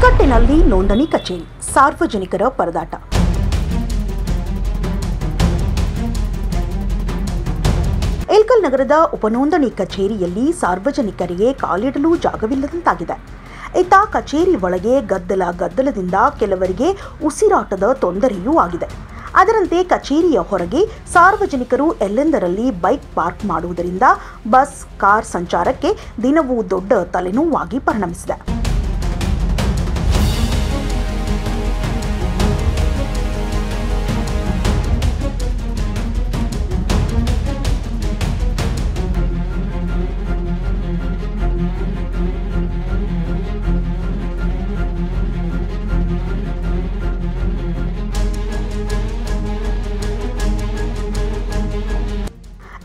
ಇಕ್ಕಟ್ಟಿನಲ್ಲಿ ನೋಂದಣಿ ಕಚೇರಿ, ಸಾರ್ವಜನಿಕರ ಪರದಾಟ. ಇಳಕಲ್ ನಗರದ ಉಪನೋಂದಣಿ ಕಚೇರಿಯಲ್ಲಿ ಸಾರ್ವಜನಿಕರಿಗೆ ಕಾಲಿಡಲು ಜಾಗವಿಲ್ಲದಂತಾಗಿದೆ. ಇತ್ತ ಕಚೇರಿ ಒಳಗೆ ಗದ್ದಲದಿಂದ ಕೆಲವರಿಗೆ ಉಸಿರಾಟದ ತೊಂದರೆಯೂ ಆಗಿದೆ. ಅದರಂತೆ ಕಚೇರಿಯ ಹೊರಗೆ ಸಾರ್ವಜನಿಕರು ಎಲ್ಲೆಂದರಲ್ಲಿ ಬೈಕ್ ಪಾರ್ಕ್ ಮಾಡುವುದರಿಂದ ಬಸ್, ಕಾರ್ ಸಂಚಾರಕ್ಕೆ ದಿನವೂ ದೊಡ್ಡ ತಲೆನೋವಾಗಿ ಪರಿಣಮಿಸಿದೆ.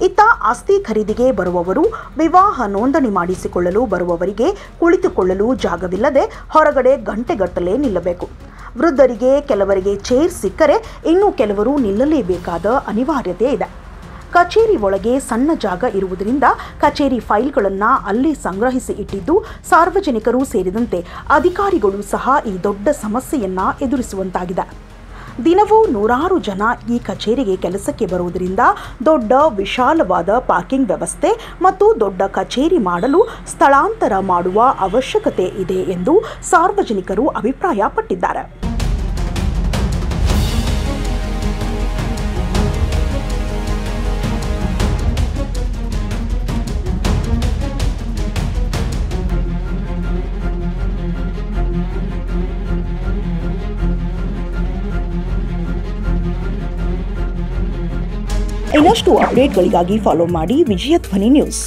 ಇತ್ತ ಆಸ್ತಿ ಖರೀದಿಗೆ ಬರುವವರು, ವಿವಾಹ ನೋಂದಣಿ ಮಾಡಿಸಿಕೊಳ್ಳಲು ಬರುವವರಿಗೆ ಕುಳಿತುಕೊಳ್ಳಲು ಜಾಗವಿಲ್ಲದೆ ಹೊರಗಡೆ ಗಂಟೆಗಟ್ಟಲೆ ನಿಲ್ಲಬೇಕು. ವೃದ್ಧರಿಗೆ ಕೆಲವರಿಗೆ ಚೇರ್ ಸಿಕ್ಕರೆ ಇನ್ನು ಕೆಲವರು ನಿಲ್ಲಲೇಬೇಕಾದ ಅನಿವಾರ್ಯತೆ ಇದೆ. ಕಚೇರಿ ಒಳಗೆ ಸಣ್ಣ ಜಾಗ ಇರುವುದರಿಂದ ಕಚೇರಿ ಫೈಲ್ಗಳನ್ನು ಅಲ್ಲೇ ಸಂಗ್ರಹಿಸಿ ಇಟ್ಟಿದ್ದು ಸಾರ್ವಜನಿಕರು ಸೇರಿದಂತೆ ಅಧಿಕಾರಿಗಳು ಸಹ ಈ ದೊಡ್ಡ ಸಮಸ್ಯೆಯನ್ನು ಎದುರಿಸುವಂತಾಗಿದೆ. ದಿನವೂ ನೂರಾರು ಜನ ಈ ಕಚೇರಿಗೆ ಕೆಲಸಕ್ಕೆ ಬರುವುದರಿಂದ ದೊಡ್ಡ ವಿಶಾಲವಾದ ಪಾರ್ಕಿಂಗ್ ವ್ಯವಸ್ಥೆ ಮತ್ತು ದೊಡ್ಡ ಕಚೇರಿ ಮಾಡಲು ಸ್ಥಳಾಂತರ ಮಾಡುವ ಅವಶ್ಯಕತೆ ಇದೆ ಎಂದು ಸಾರ್ವಜನಿಕರು ಅಭಿಪ್ರಾಯಪಟ್ಟಿದ್ದಾರೆ. ಇನ್ನಷ್ಟು ಅಪ್ಡೇಟ್ಗಳಿಗಾಗಿ ಫಾಲೋ ಮಾಡಿ ವಿಜಯ ಧ್ವನಿ ನ್ಯೂಸ್.